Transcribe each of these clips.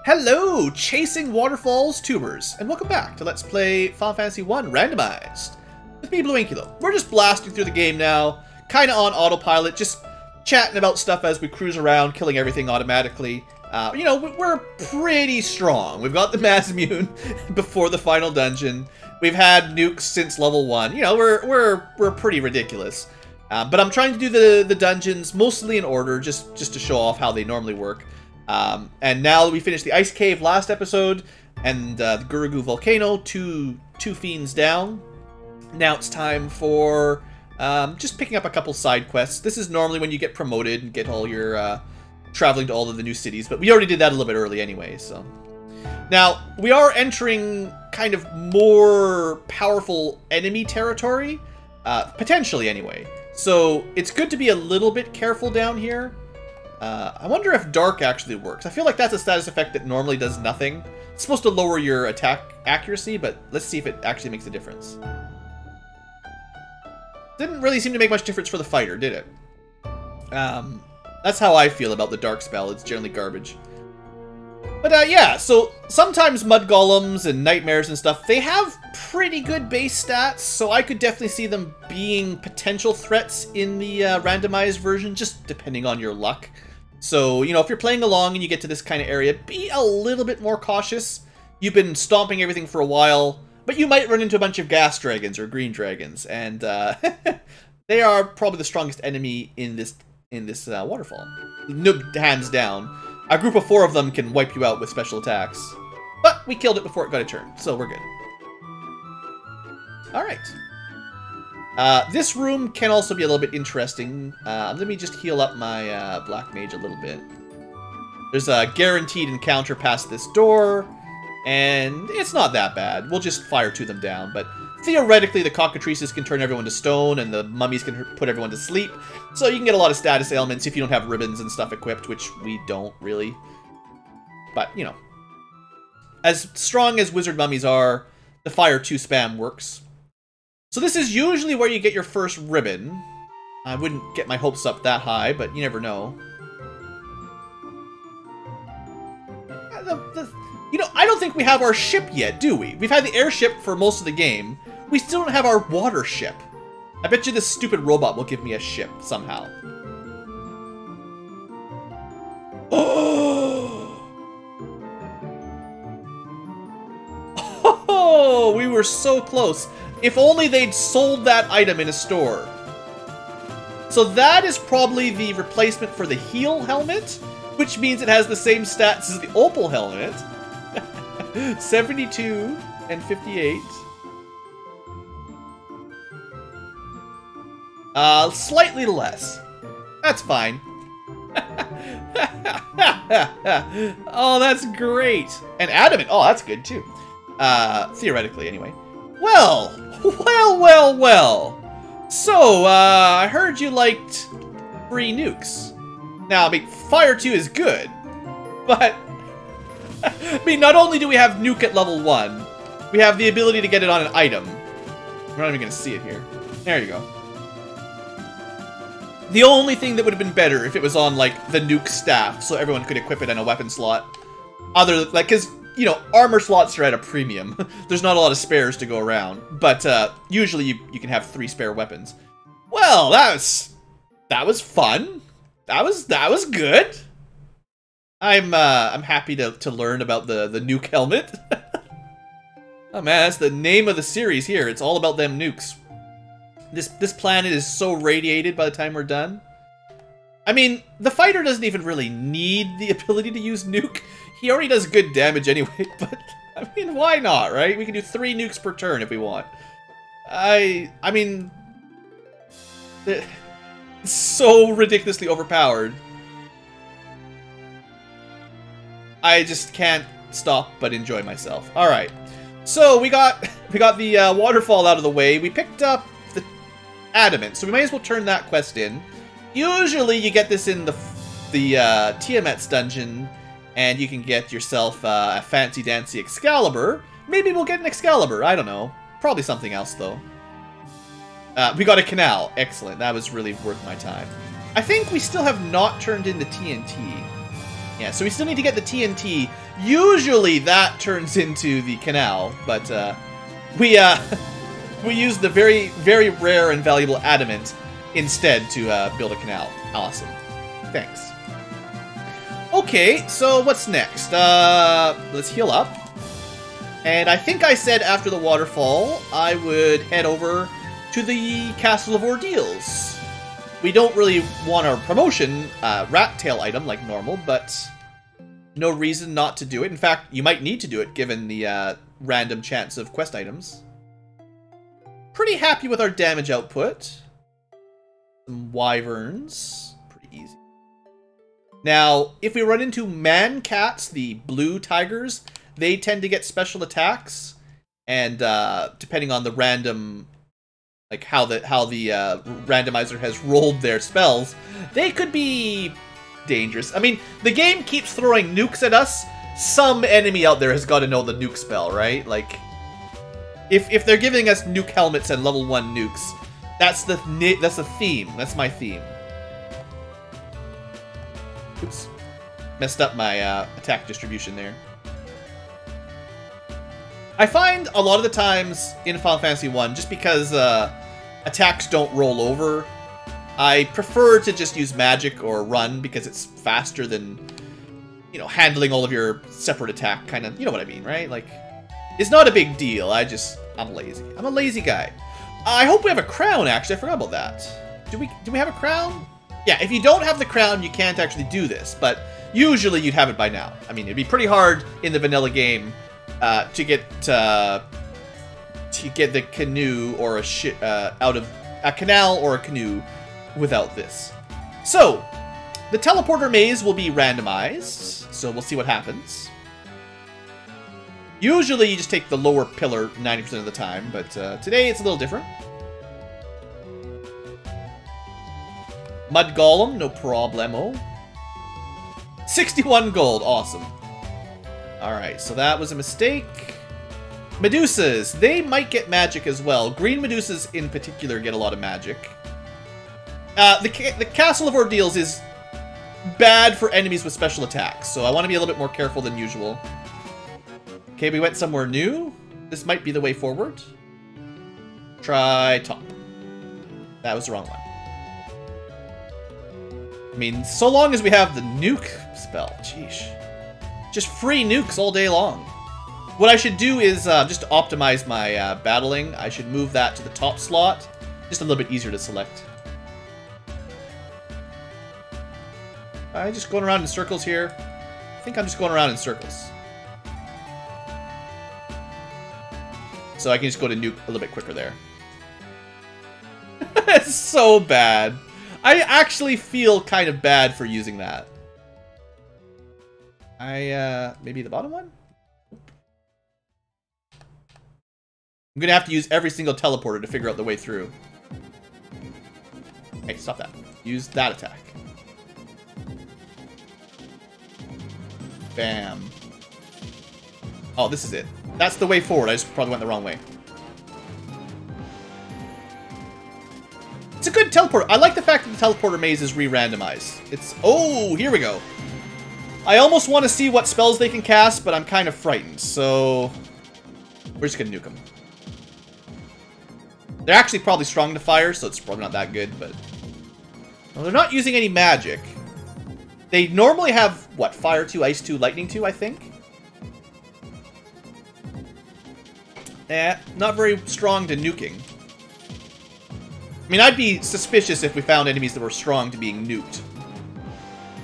Hello, Chasing Waterfalls tubers, and welcome back to Let's Play FF1 Randomized. With me, BlueAnkylo. We're just blasting through the game now, kind of on autopilot, just chatting about stuff as we cruise around, killing everything automatically. You know, we're pretty strong. We've got the Mazmune before the final dungeon. We've had nukes since level 1. You know, we're pretty ridiculous. But I'm trying to do the dungeons mostly in order, just to show off how they normally work. And now that we finished the Ice Cave last episode, and the Guragu Volcano, two fiends down, now it's time for just picking up a couple side quests. This is normally when you get promoted and get all your traveling to all of the new cities, but we already did that a little bit early anyway, so. Now, we are entering kind of more powerful enemy territory, potentially anyway. So it's good to be a little bit careful down here. I wonder if Dark actually works. I feel like that's a status effect that normally does nothing. It's supposed to lower your attack accuracy, but let's see if it actually makes a difference. Didn't really seem to make much difference for the fighter, did it? That's how I feel about the Dark spell. It's generally garbage. But yeah, so sometimes Mud Golems and Nightmares and stuff, they have pretty good base stats, so I could definitely see them being potential threats in the randomized version, just depending on your luck. So, you know, if you're playing along and you get to this kind of area, be a little bit more cautious. You've been stomping everything for a while, but you might run into a bunch of gas dragons or green dragons, and they are probably the strongest enemy in this waterfall. Hands down. A group of 4 of them can wipe you out with special attacks. But we killed it before it got a turn, so we're good. Alright. This room can also be a little bit interesting. Let me just heal up my Black Mage a little bit. There's a guaranteed encounter past this door, and it's not that bad. We'll just fire 2 of them down, but theoretically the cockatrices can turn everyone to stone, and the mummies can put everyone to sleep. So you can get a lot of status ailments if you don't have ribbons and stuff equipped, which we don't really. But, you know. As strong as wizard mummies are, the fire 2 spam works. So this is usually where you get your first ribbon. I wouldn't get my hopes up that high, but you never know. You know, I don't think we have our ship yet, do we? We've had the airship for most of the game. We still don't have our water ship. I bet you this stupid robot will give me a ship somehow. Oh, we were so close. If only they'd sold that item in a store. So that is probably the replacement for the heal helmet, which means it has the same stats as the opal helmet. 72 and 58. Slightly less. That's fine. Oh, that's great. And adamant. Oh, that's good too. Theoretically, anyway. Well. So, I heard you liked free nukes. Now, I mean, Fire 2 is good, but I mean, not only do we have nuke at level 1, we have the ability to get it on an item. We're not even going to see it here. There you go. The only thing that would have been better if it was on, like, the nuke staff, so everyone could equip it in a weapon slot. Other, like, because, you know, armor slots are at a premium. There's not a lot of spares to go around, but usually you can have 3 spare weapons. Well, that was fun. That was good. I'm happy to learn about the nuke helmet. Oh man, that's the name of the series here. It's all about them nukes. This planet is so radiated by the time we're done. I mean, the fighter doesn't even really need the ability to use nuke. He already does good damage anyway, but I mean, why not, right? We can do 3 nukes per turn if we want. I mean, it's so ridiculously overpowered. I just can't stop but enjoy myself. All right, so we got the waterfall out of the way. We picked up the adamant, so we might as well turn that quest in. Usually, you get this in the Tiamat's dungeon, and you can get yourself a fancy dancy Excalibur. Maybe we'll get an Excalibur. I don't know. Probably something else though. We got a canal. Excellent. That was really worth my time. I think we still have not turned in the TNT. Yeah, so we still need to get the TNT. Usually that turns into the canal, but we used the very, very rare and valuable adamant instead to build a canal. Awesome. Thanks. Okay, so what's next? Let's heal up. And I think I said after the waterfall, I would head over to the Castle of Ordeals. We don't really want our promotion rat tail item like normal, but no reason not to do it. In fact, you might need to do it given the random chance of quest items. Pretty happy with our damage output. Some wyverns. Pretty easy. Now, if we run into man cats, the blue tigers, they tend to get special attacks. And depending on the random, like how the randomizer has rolled their spells, they could be dangerous. I mean, the game keeps throwing nukes at us. Some enemy out there has got to know the nuke spell, right? Like, if they're giving us nuke helmets and level 1 nukes, that's the theme. That's my theme. Oops. Messed up my attack distribution there. I find a lot of the times in Final Fantasy 1, just because attacks don't roll over, I prefer to just use magic or run because it's faster than, you know, handling all of your separate attack kind of, you know what I mean, right? Like, it's not a big deal. I'm lazy. I'm a lazy guy. I hope we have a crown, actually. I forgot about that. Do we have a crown? Yeah, if you don't have the crown, you can't actually do this, but usually you'd have it by now. I mean, it'd be pretty hard in the vanilla game to get the canoe or out of a canal or a canoe without this. So, the teleporter maze will be randomized, so we'll see what happens. Usually you just take the lower pillar 90% of the time, but today it's a little different. Mud Golem, no problemo. 61 gold, awesome. Alright, so that was a mistake. Medusas, they might get magic as well. Green Medusas in particular get a lot of magic. The Castle of Ordeals is bad for enemies with special attacks, so I want to be a little bit more careful than usual. Okay, we went somewhere new. This might be the way forward. Try top. That was the wrong one. I mean, so long as we have the nuke spell, sheesh. Just free nukes all day long. What I should do is, just to optimize my battling, I should move that to the top slot. Just a little bit easier to select. I'm just going around in circles here. I think I'm just going around in circles. So I can just go to nuke a little bit quicker there. It's so bad. I actually feel kind of bad for using that. Maybe the bottom one? I'm gonna have to use every single teleporter to figure out the way through. Hey, stop that. Use that attack. Bam. Oh, this is it. That's the way forward. I just probably went the wrong way. It's a good teleporter. I like the fact that the teleporter maze is re-randomized. It's... Oh, here we go. I almost want to see what spells they can cast, but I'm kind of frightened, so... We're just going to nuke them. They're actually probably strong to fire, so it's probably not that good, but... Well, they're not using any magic. They normally have, what, Fire 2, Ice 2, Lightning 2, I think? Not very strong to nuking. I mean, I'd be suspicious if we found enemies that were strong to being nuked.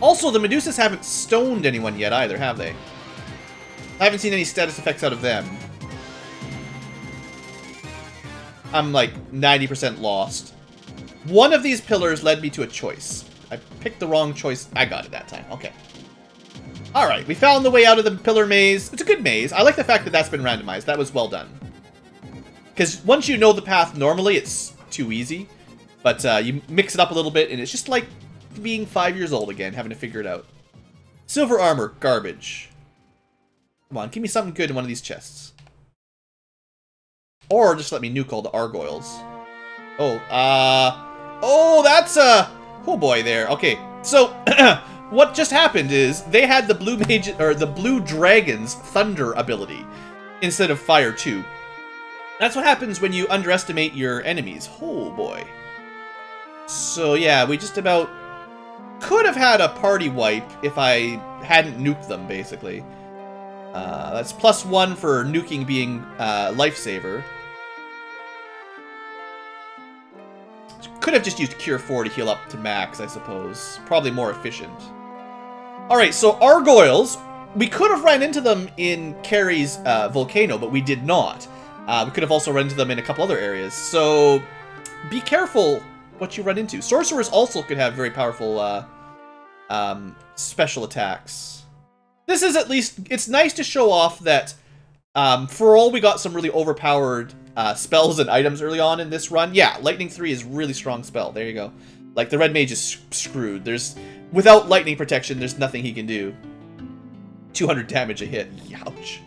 Also, the Medusas haven't stoned anyone yet either, have they? I haven't seen any status effects out of them. I'm like 90% lost. One of these pillars led me to a choice. I picked the wrong choice. I got it that time. Okay. Alright, we found the way out of the pillar maze. It's a good maze. I like the fact that that's been randomized. That was well done. Because once you know the path normally, it's too easy. But you mix it up a little bit, and it's just like being 5 years old again, having to figure it out. Silver armor, garbage. Come on, give me something good in one of these chests. Or just let me nuke all the Argoyles. Oh, oh, that's a... Oh boy there. Okay, so what just happened is they had the blue mage or the blue dragon's thunder ability instead of fire 2. That's what happens when you underestimate your enemies. Oh boy. So yeah, we just about could have had a party wipe if I hadn't nuked them, basically. That's +1 for nuking being lifesaver. Could have just used Cure 4 to heal up to max, I suppose. Probably more efficient. Alright, so Argoyles, we could have run into them in Carrie's volcano, but we did not. We could have also run into them in a couple other areas. So be careful what you run into. Sorcerers also could have very powerful special attacks. This is at least, it's nice to show off that for all we got some really overpowered spells and items early on in this run. Yeah, Lightning 3 is a really strong spell. There you go. Like, the Red Mage is screwed. Without lightning protection, there's nothing he can do. 200 damage a hit. Ouch.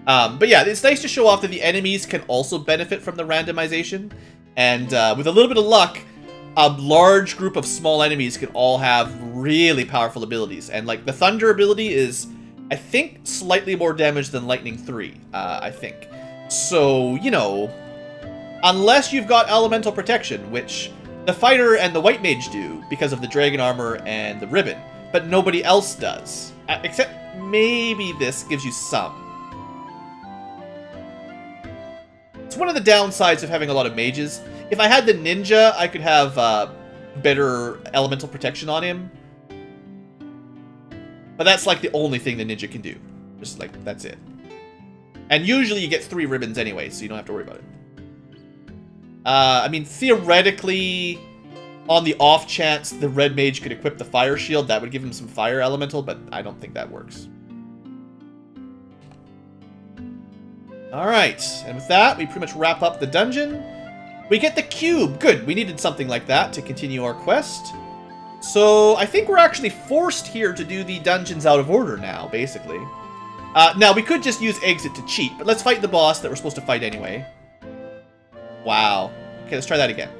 But yeah, it's nice to show off that the enemies can also benefit from the randomization. And with a little bit of luck, a large group of small enemies can all have really powerful abilities. And like the Thunder ability is, I think, slightly more damage than Lightning 3, I think. So, you know, unless you've got elemental protection, which the Fighter and the White Mage do because of the Dragon Armor and the Ribbon, but nobody else does. Except maybe this gives you some. It's one of the downsides of having a lot of mages. If I had the ninja, I could have better elemental protection on him. But that's like the only thing the ninja can do. Just like, that's it. And usually you get 3 ribbons anyway, so you don't have to worry about it. I mean, theoretically, on the off chance the Red Mage could equip the Fire Shield, that would give him some fire elemental, but I don't think that works. Alright, and with that, we pretty much wrap up the dungeon. We get the cube. Good, we needed something like that to continue our quest. So, I think we're actually forced here to do the dungeons out of order now, basically. Now, we could just use exit to cheat, but let's fight the boss that we're supposed to fight anyway. Wow. Okay, let's try that again.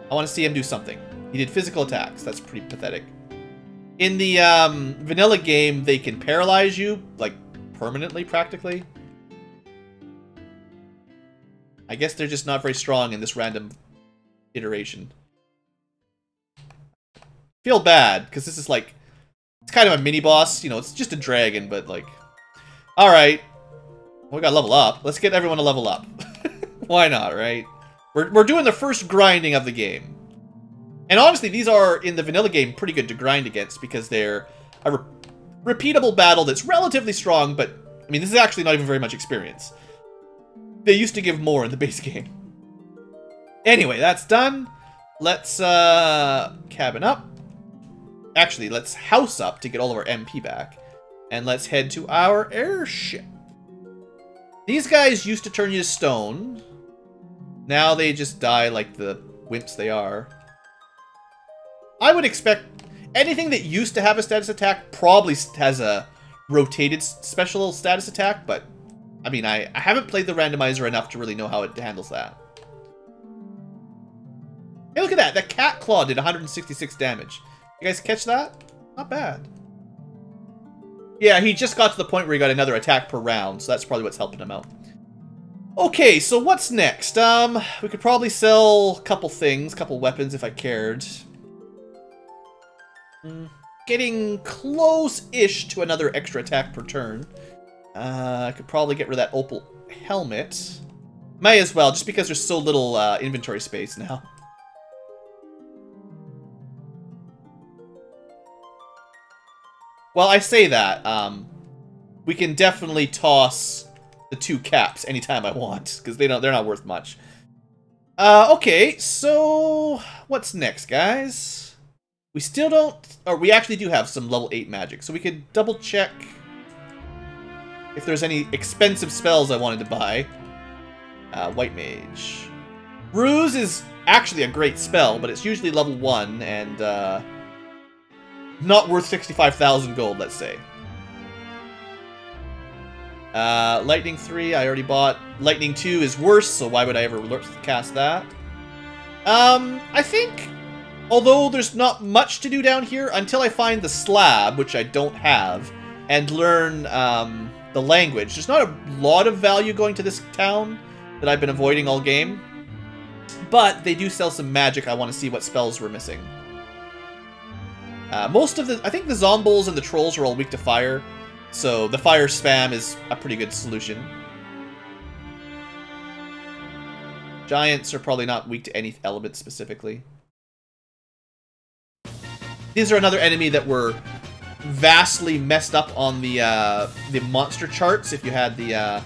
I want to see him do something. He did physical attacks. That's pretty pathetic. In the vanilla game, they can paralyze you, like, permanently, practically. I guess they're just not very strong in this random iteration. Feel bad, because this is like, it's kind of a mini-boss. You know, it's just a dragon, but like... Alright. We gotta level up. Let's get everyone to level up. Why not, right? We're doing the first grinding of the game. And honestly, these are, in the vanilla game, pretty good to grind against, because they're a repeatable battle that's relatively strong, but, I mean, this is actually not even very much experience. They used to give more in the base game. Anyway, that's done. Let's cabin up. Actually, let's house up to get all of our MP back. And let's head to our airship. These guys used to turn you to stone. Now they just die like the wimps they are. I would expect anything that used to have a status attack probably has a rotated special status attack, but I mean, I haven't played the randomizer enough to really know how it handles that. Hey, look at that! That cat claw did 166 damage. You guys catch that? Not bad. Yeah, he just got to the point where he got another attack per round, so that's probably what's helping him out. Okay, so what's next? We could probably sell a couple things, couple weapons if I cared. Getting close-ish to another extra attack per turn. I could probably get rid of that opal helmet. May as well, just because there's so little inventory space now. Well, I say that. We can definitely toss the 2 caps anytime I want, because they're not worth much. Okay, so what's next, guys? We still don't, or we actually do have some level 8 magic, so we could double check if there's any expensive spells I wanted to buy. White Mage. Ruse is actually a great spell, but it's usually level 1 and not worth 65,000 gold, let's say. Lightning 3, I already bought. Lightning 2 is worse, so why would I ever cast that? I think Although there's not much to do down here until I find the slab, which I don't have, and learn the language. There's not a lot of value going to this town that I've been avoiding all game. But they do sell some magic. I want to see what spells we're missing. Most of the... I think the zombies and the trolls are all weak to fire. So the fire spam is a pretty good solution. Giants are probably not weak to any element specifically. These are another enemy that were vastly messed up on the monster charts. If you had the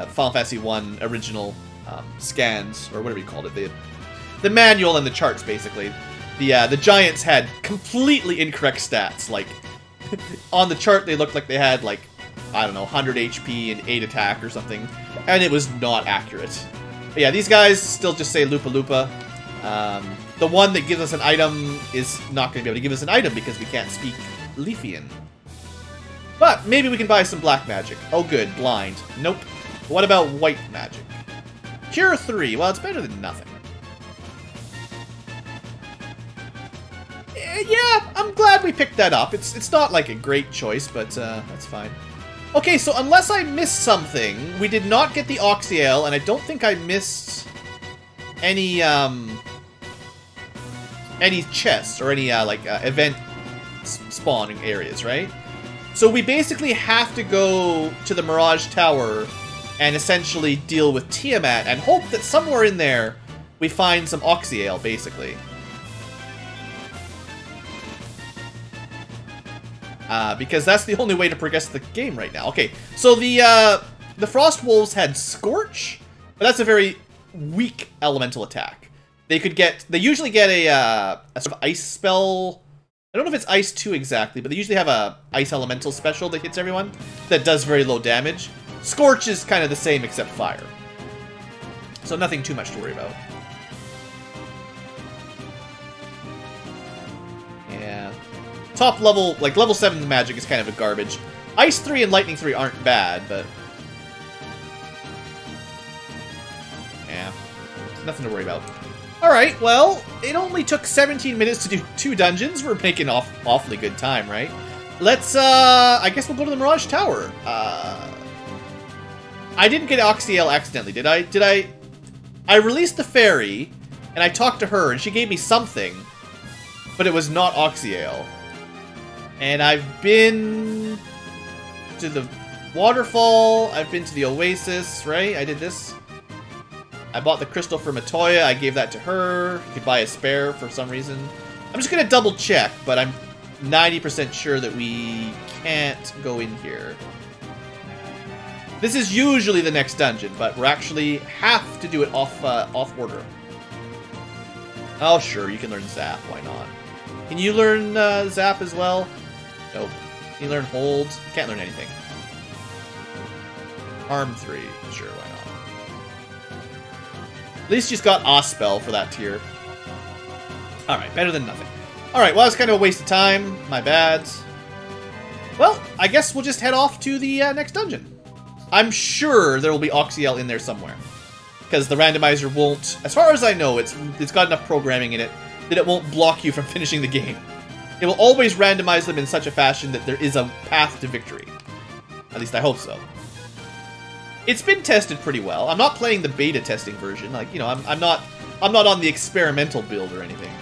Final Fantasy 1 original scans, or whatever you called it, the manual and the charts basically. The giants had completely incorrect stats. Like on the chart, they looked like they had like, I don't know, 100 HP and 8 attack or something, and it was not accurate. But yeah, these guys still just say Lupa Lupa. The one that gives us an item is not going to be able to give us an item because we can't speak Leafian. But maybe we can buy some black magic. Oh good, blind. Nope. What about white magic? Cure 3. Well, it's better than nothing. Yeah, I'm glad we picked that up. It's not like a great choice, but that's fine. Okay, so unless I missed something, we did not get the Oxyale, and I don't think I missed any chests or any event spawning areas, right? So we basically have to go to the Mirage Tower and essentially deal with Tiamat and hope that somewhere in there we find some Oxyale, basically. Because that's the only way to progress the game right now. Okay, so the Frost Wolves had Scorch, but that's a very weak elemental attack. They usually get a sort of ice spell. I don't know if it's Ice 2 exactly, but they usually have a ice elemental special that hits everyone that does very low damage. Scorch is kind of the same except fire. So nothing too much to worry about. Yeah. Top level, like level 7 magic is kind of a garbage. Ice 3 and Lightning 3 aren't bad, but... yeah. Nothing to worry about. Alright, well, it only took 17 minutes to do 2 dungeons. We're making awfully good time, right? Let's, I guess we'll go to the Mirage Tower. I didn't get Oxyale accidentally, did I? I released the fairy, and I talked to her, and she gave me something, but it was not Oxyale. And I've been to the waterfall, I've been to the oasis, right? I did this. I bought the crystal for Matoya, I gave that to her. You could buy a spare for some reason. I'm just gonna double check, but I'm 90% sure that we can't go in here. This is usually the next dungeon, but we're actually have to do it off order. Oh sure, you can learn Zap, why not? Can you learn Zap as well? Nope. Can you learn Hold? You can't learn anything. Arm 3, sure, why not? At least she's got a spell for that tier. Alright, better than nothing. Alright, well, it's kind of a waste of time. My bad. Well, I guess we'll just head off to the next dungeon. I'm sure there will be Oxyale in there somewhere. Because the randomizer won't... as far as I know, it's got enough programming in it that it won't block you from finishing the game. It will always randomize them in such a fashion that there is a path to victory. At least I hope so. It's been tested pretty well. I'm not playing the beta testing version. Like, you know, I'm not on the experimental build or anything.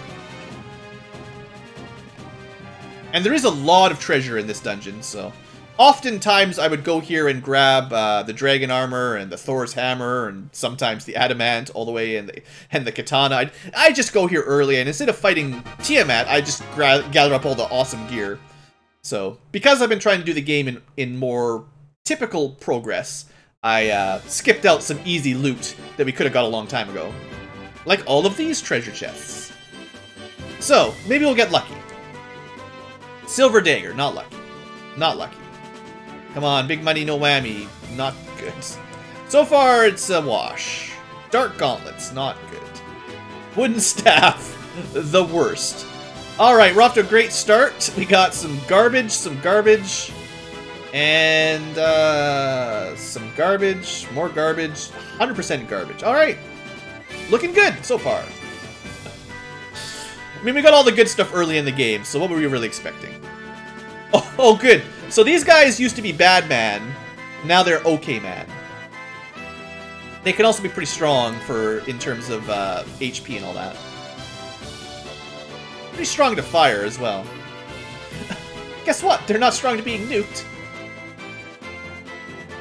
And there is a lot of treasure in this dungeon, so... oftentimes I would go here and grab the dragon armor and the Thor's hammer and sometimes the adamant all the way and the katana. I just go here early, and instead of fighting Tiamat, I just gather up all the awesome gear. So, because I've been trying to do the game in more typical progress, I skipped out some easy loot that we could have got a long time ago. Like all of these treasure chests. So, maybe we'll get lucky. Silver dagger, not lucky. Not lucky. Come on, big money, no whammy. Not good. So far, it's a wash. Dark gauntlets, not good. Wooden staff, the worst. Alright, we're off to a great start. We got some garbage, and some garbage, more garbage, 100% garbage. Alright, looking good so far. mean, we got all the good stuff early in the game, so what were you really expecting? Oh, good. So these guys used to be bad man. Now they're okay man. They can also be pretty strong in terms of HP and all that. Pretty strong to fire as well. Guess what? They're not strong to being nuked.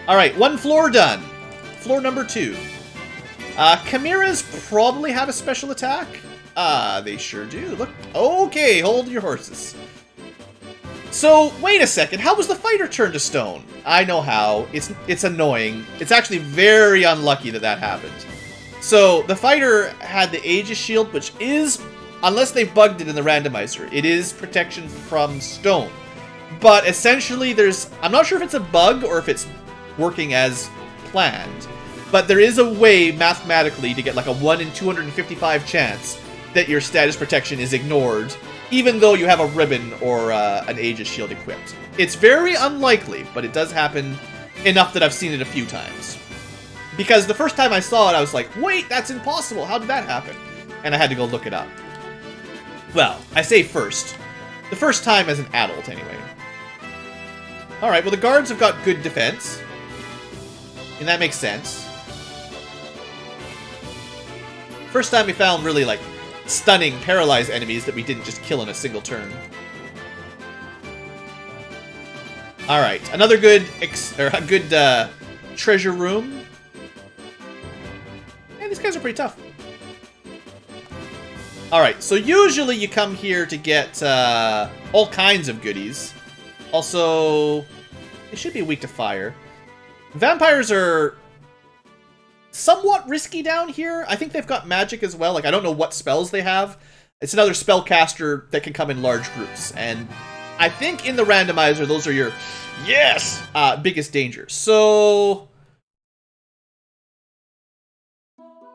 Alright, one floor done. Floor number 2. Chimeras probably have a special attack. They sure do. Look. Okay, hold your horses. So, wait a second. How was the fighter turned to stone? I know how. It's annoying. It's actually very unlucky that that happened. So, the fighter had the Aegis shield, which is, unless they bugged it in the randomizer, it is protection from stone. But essentially, I'm not sure if it's a bug or if it's working as planned, but there is a way mathematically to get like a 1 in 255 chance that your status protection is ignored, even though you have a ribbon or an Aegis shield equipped. It's very unlikely, but it does happen enough that I've seen it a few times. Because the first time I saw it, I was like, wait, that's impossible. How did that happen? And I had to go look it up. Well, I say first. The first time as an adult, anyway. Alright, well the guards have got good defense. And that makes sense. First time we found really, like, stunning, paralyzed enemies that we didn't just kill in a single turn. Alright, another good treasure room. And these guys are pretty tough. Alright, so usually you come here to get all kinds of goodies. Also, it should be weak to fire. Vampires are somewhat risky down here. I think they've got magic as well. Like, I don't know what spells they have. It's another spellcaster that can come in large groups. And I think in the randomizer, those are your, yes, biggest dangers. So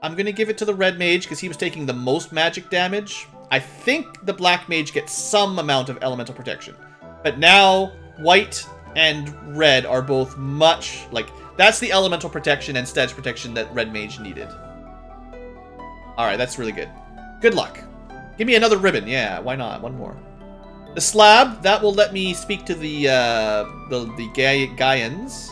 I'm going to give it to the red mage because he was taking the most magic damage. I think the black mage gets some amount of elemental protection. But now, white and red are both much, like, that's the elemental protection and status protection that red mage needed. Alright, that's really good. Good luck. Give me another ribbon. Yeah, why not? One more. The slab, that will let me speak to the Gaians.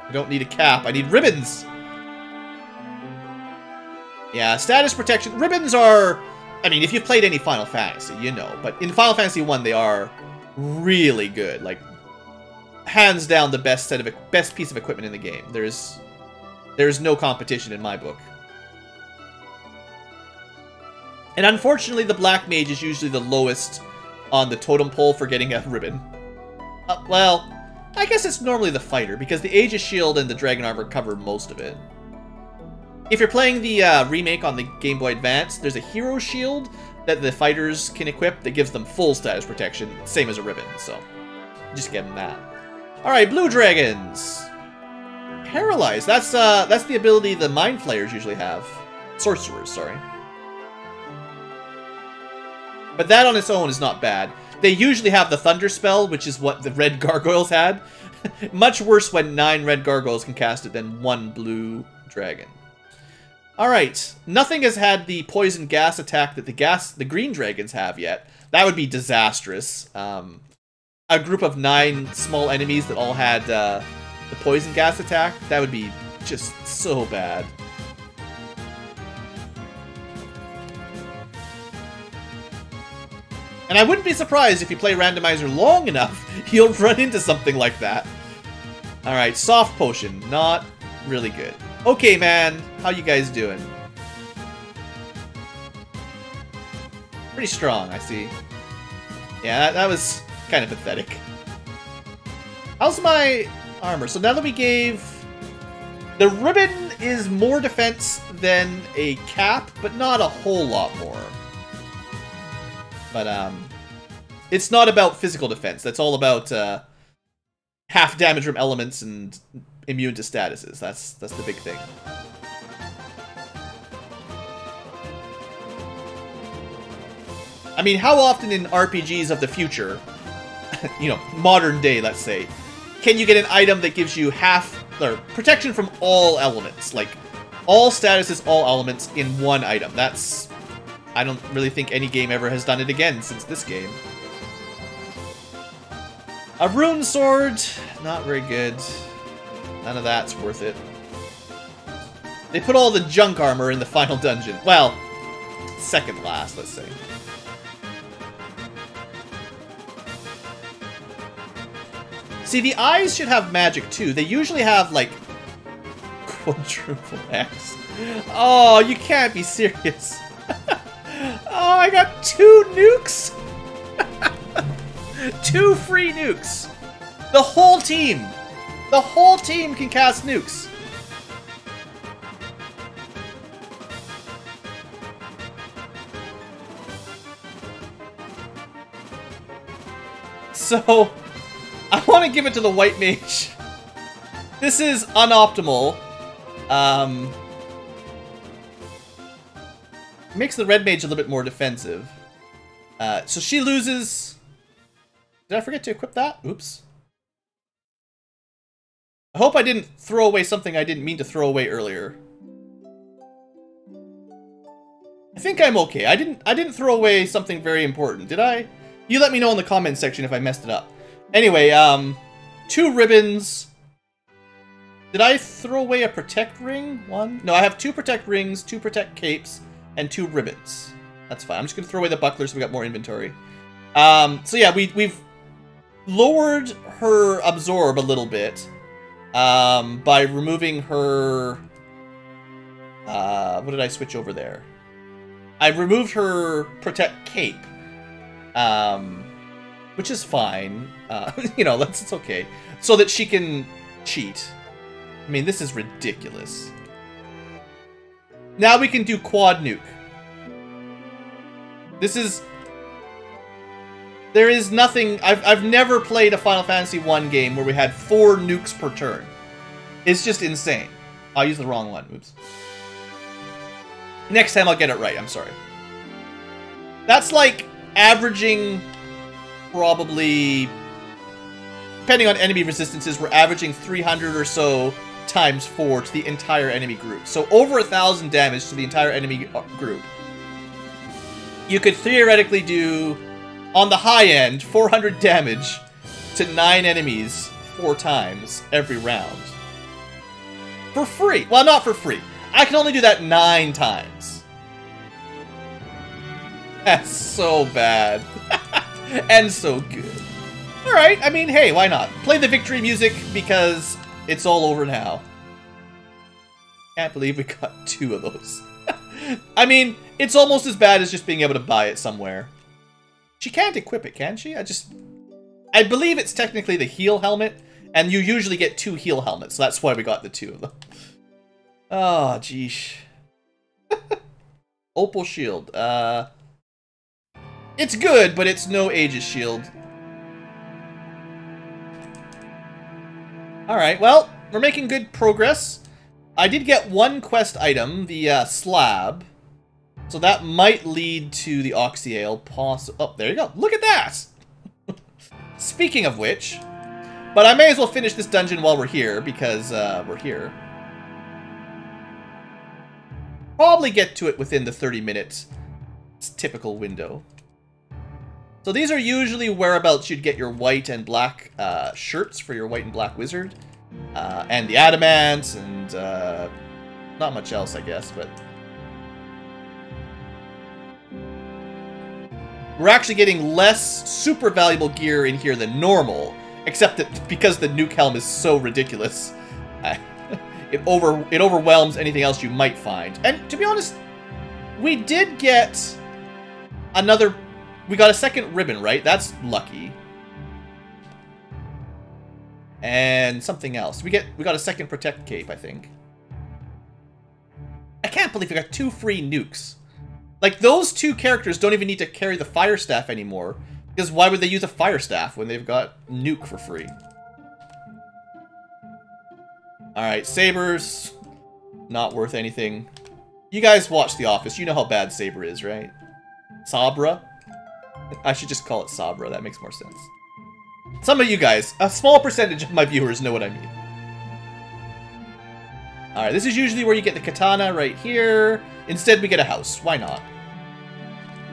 I don't need a cap. I need ribbons. Yeah, status protection. Ribbons are, I mean, if you've played any Final Fantasy, you know. But in Final Fantasy 1, they are really good. Like, hands down the best piece of equipment in the game. There's no competition in my book. And unfortunately, the black mage is usually the lowest on the totem pole for getting a ribbon. Well, I guess it's normally the fighter, because the Aegis shield and the dragon armor cover most of it. If you're playing the remake on the Game Boy Advance, there's a hero shield that the fighters can equip that gives them full status protection, same as a ribbon, so just get them that. Alright, blue dragons. Paralyzed. That's the ability the Mind Flayers usually have. Sorcerers, sorry. But that on its own is not bad. They usually have the Thunder spell, which is what the red gargoyles had. Much worse when 9 red gargoyles can cast it than 1 blue dragon. Alright, nothing has had the poison gas attack that the green dragons have yet. That would be disastrous. A group of 9 small enemies that all had the poison gas attack, that would be just so bad. And I wouldn't be surprised if you play Randomizer long enough, you'll run into something like that. Alright, soft potion, not really good. Okay, man, how you guys doing? Pretty strong, I see. Yeah, that was kind of pathetic. How's my armor? So now that we gave... The ribbon is more defense than a cap, but not a whole lot more. But, it's not about physical defense. That's all about, half damage from elements and immune to statuses. That's the big thing. I mean, how often in RPGs of the future, you know, modern day, let's say, can you get an item that gives you half or protection from all elements. Like, all statuses, all elements in one item. That's... I don't really think any game ever has done it again since this game. A rune sword, not very good. None of that's worth it. They put all the junk armor in the final dungeon. Well, second last, let's say. See, the eyes should have magic too. They usually have, like, quadruple X. Oh, you can't be serious. Oh, I got 2 nukes! 2 free nukes! The whole team! The whole team can cast nukes! So, I want to give it to the white mage. This is unoptimal. Makes the red mage a little bit more defensive. So she loses... Did I forget to equip that? Oops. I hope I didn't throw away something I didn't mean to throw away earlier. I think I'm okay. I didn't throw away something very important, did I? You let me know in the comment section if I messed it up. Anyway, 2 ribbons. Did I throw away a protect ring? 1? No, I have 2 protect rings, 2 protect capes, and 2 ribbons. That's fine. I'm just gonna throw away the buckler so we got more inventory. So yeah, we've lowered her absorb a little bit by removing her. What did I switch over there? I removed her protect cape, which is fine. You know, it's okay, so that she can cheat. I mean, this is ridiculous. Now we can do quad nuke. This is... There is nothing... I've never played a Final Fantasy 1 game where we had 4 nukes per turn. It's just insane. I'll use the wrong one. Oops. Next time I'll get it right. I'm sorry. That's like averaging probably... Depending on enemy resistances, we're averaging 300 or so times 4 to the entire enemy group. So over 1,000 damage to the entire enemy group. You could theoretically do, on the high end, 400 damage to 9 enemies 4 times every round. For free. Well, not for free. I can only do that 9 times. That's so bad. And so good. Alright, I mean, hey, why not? Play the victory music because it's all over now. Can't believe we got 2 of those. I mean, it's almost as bad as just being able to buy it somewhere. She can't equip it, can she? I believe it's technically the heal helmet, and you usually get 2 heal helmets, so that's why we got the 2 of them. Oh, geesh. Opal shield. It's good, but it's no Aegis shield. Alright, well, we're making good progress. I did get 1 quest item, the slab. So that might lead to the Oxyale. Oh, there you go. Look at that! Speaking of which, but I may as well finish this dungeon while we're here, because we're here. Probably get to it within the 30 minutes typical window. So these are usually whereabouts you'd get your white and black shirts for your white and black wizard. And the adamant, and not much else, I guess, but... We're actually getting less super valuable gear in here than normal, except that because the nuke helm is so ridiculous, it overwhelms anything else you might find. And to be honest, we did get another... We got a second ribbon, right? That's lucky. And something else. We got a second protect cape, I think. I can't believe we got 2 free nukes. Like, those 2 characters don't even need to carry the fire staff anymore. Because why would they use a fire staff when they've got nuke for free? Alright, sabers. Not worth anything. You guys watch The Office. You know how bad Saber is, right? Sabra? I should just call it Sabra. That makes more sense. Some of you guys, a small percentage of my viewers know what I mean. Alright, this is usually where you get the katana right here. Instead, we get a house. Why not?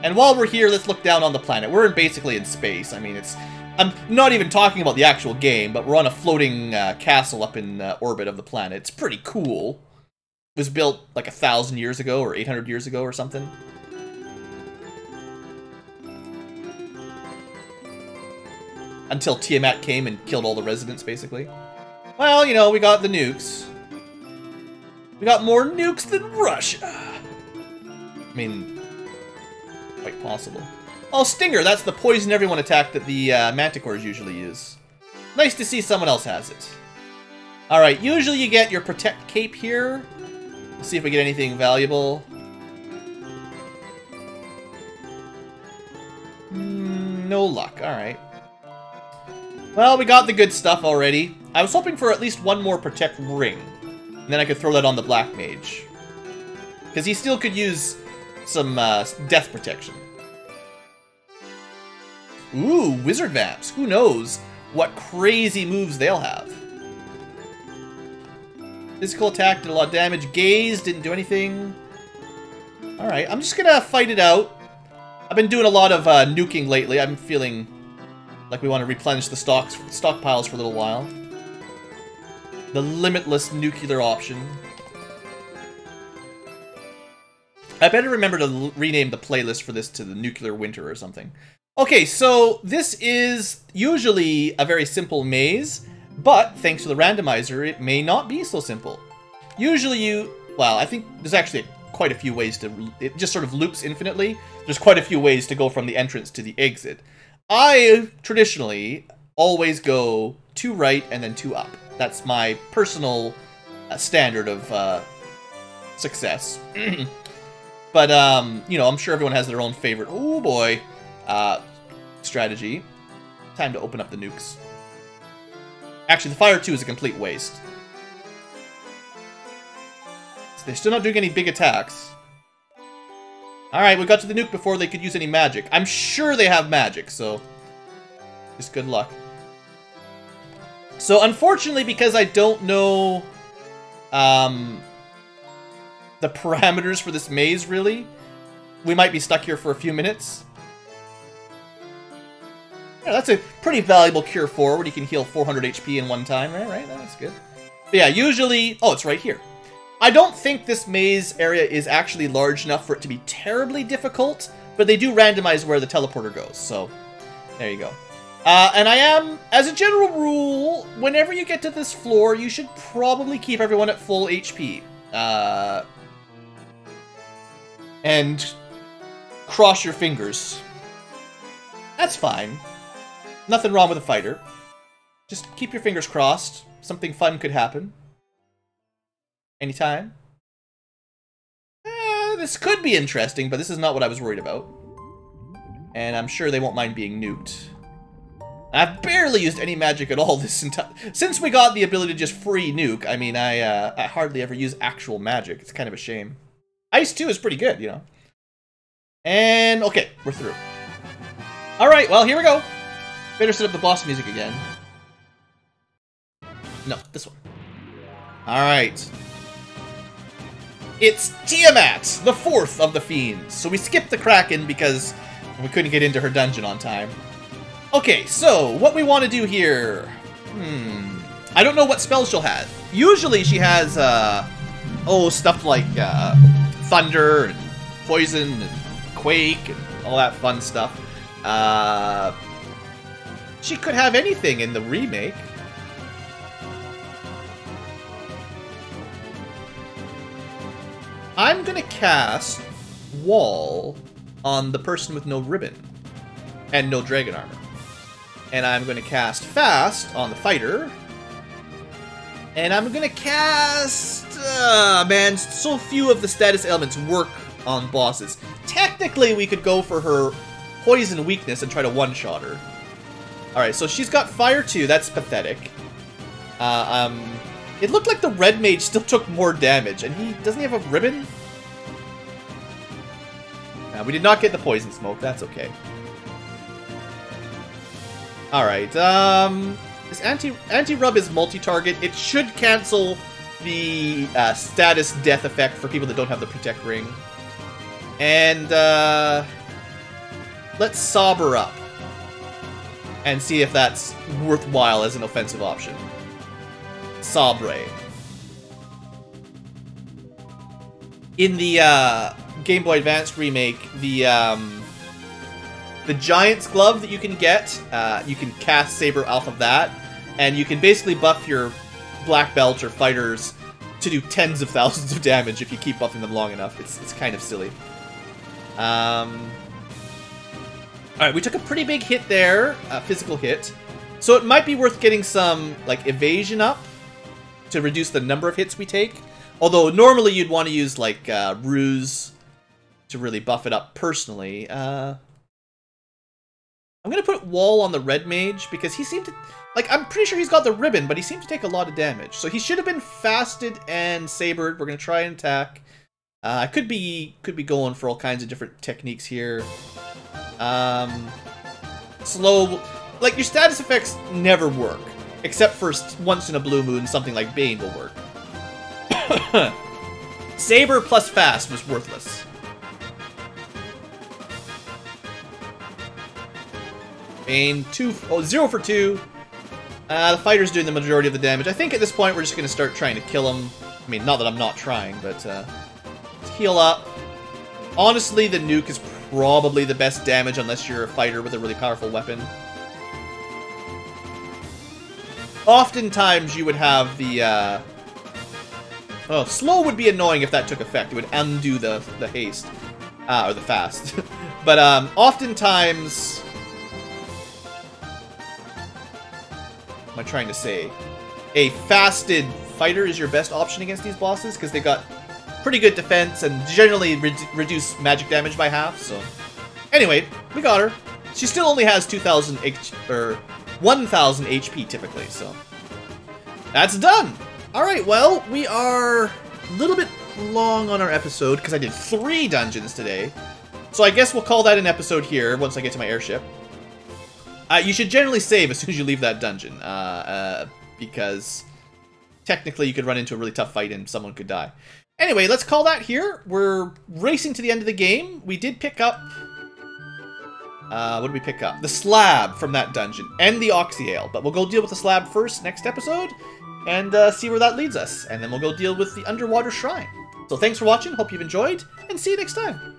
And while we're here, let's look down on the planet. We're basically in space. I mean, I'm not even talking about the actual game, but we're on a floating castle up in orbit of the planet. It's pretty cool. It was built like 1,000 years ago or 800 years ago or something. Until Tiamat came and killed all the residents, basically. Well, you know, we got the nukes. We got more nukes than Russia. I mean, quite possible. Oh, Stinger, that's the poison everyone attack that the Manticores usually use. Nice to see someone else has it. Alright, usually you get your Protect Cape here. Let's see if we get anything valuable. No luck, alright. Well, we got the good stuff already. I was hoping for at least one more Protect Ring. And then I could throw that on the Black Mage. Because he still could use some death protection. Ooh, Wizard Vamps. Who knows what crazy moves they'll have. Physical attack did a lot of damage. Gaze didn't do anything. Alright, I'm just gonna fight it out. I've been doing a lot of nuking lately. I'm feeling like we want to replenish the stockpiles for a little while. The limitless nuclear option. I better remember to rename the playlist for this to the Nuclear Winter or something. Okay, so this is usually a very simple maze, but thanks to the randomizer, it may not be so simple. Usually well, I think there's actually quite a few ways to, it just sort of loops infinitely. There's quite a few ways to go from the entrance to the exit. I traditionally always go 2 right and then 2 up. That's my personal standard of success. But, you know, I'm sure everyone has their own favorite, oh boy, strategy. Time to open up the nukes. Actually, the Fire 2 is a complete waste. So they're still not doing any big attacks. Alright, we got to the nuke before they could use any magic. I'm sure they have magic, so just good luck. So, unfortunately, because I don't know the parameters for this maze, really, we might be stuck here for a few minutes. Yeah, that's a pretty valuable Cure Forward. You can heal 400 HP in one time, right? That's good. But yeah, usually... Oh, it's right here. I don't think this maze area is actually large enough for it to be terribly difficult, but they do randomize where the teleporter goes, so there you go. And I am, as a general rule, whenever you get to this floor, you should probably keep everyone at full HP. And cross your fingers. That's fine. Nothing wrong with a fighter. Just keep your fingers crossed. Something fun could happen. Anytime. This could be interesting, but this is not what I was worried about. And I'm sure they won't mind being nuked. I've barely used any magic at all this entire... Since we got the ability to just free nuke, I mean, I hardly ever use actual magic. It's kind of a shame. Ice 2 is pretty good, you know. And, okay, we're through. Alright, well, here we go. Better set up the boss music again. No, this one. Alright. It's Tiamat, the 4th of the Fiends. So we skipped the Kraken because we couldn't get into her dungeon on time. Okay, so what we want to do here... I don't know what spells she'll have. Usually she has, stuff like Thunder and Poison and Quake and all that fun stuff. She could have anything in the remake. I'm gonna cast Wall on the person with no ribbon and no dragon armor. And I'm gonna cast Fast on the fighter. And I'm gonna cast... man, so few of the status elements work on bosses. Technically, we could go for her poison weakness and try to one-shot her. Alright, so she's got Fire 2. That's pathetic. It looked like the red mage still took more damage. And doesn't he have a ribbon? We did not get the poison smoke. That's okay. Alright, this anti-rub is multi-target. It should cancel the status death effect for people that don't have the Protect Ring. And let's Saber up and see if that's worthwhile as an offensive option. Sabre. In the Game Boy Advance remake, the Giant's Glove that you can get, you can cast Saber off of that, and you can basically buff your Black Belt or fighters to do tens of thousands of damage if you keep buffing them long enough. It's kind of silly. Alright, we took a pretty big hit there, a physical hit. So it might be worth getting some, like, evasion up to reduce the number of hits we take. Although, normally you'd want to use, like, Ruse to really buff it up personally. I'm going to put Wall on the Red Mage, because he seemed to... Like, I'm pretty sure he's got the ribbon, but he seemed to take a lot of damage. So he should have been fasted and sabered. We're going to try and attack. I could be going for all kinds of different techniques here. Slow... Like, your status effects never work. Except for once in a blue moon, something like Bane will work. Saber plus fast was worthless. Bane, 0 for 2. The fighter's doing the majority of the damage. I think at this point we're just going to start trying to kill him. I mean, not that I'm not trying, but let's heal up. Honestly, the nuke is probably the best damage unless you're a fighter with a really powerful weapon. Oftentimes you would have the... Oh, slow would be annoying if that took effect. It would undo the haste. Or the fast. But oftentimes... What am I trying to say? A fasted fighter is your best option against these bosses, because they got pretty good defense and generally reduce magic damage by half, so... Anyway, we got her. She still only has 2,000 or 1,000 HP typically, so... That's done! Alright, well, we are a little bit long on our episode, because I did 3 dungeons today. So I guess we'll call that an episode here, once I get to my airship. You should generally save as soon as you leave that dungeon, because technically you could run into a really tough fight and someone could die. Anyway, let's call that here. We're racing to the end of the game. We did pick up... what did we pick up? The slab from that dungeon, and the Oxyale. But we'll go deal with the slab first next episode, and see where that leads us. And then we'll go deal with the underwater shrine. So thanks for watching, hope you've enjoyed, and see you next time.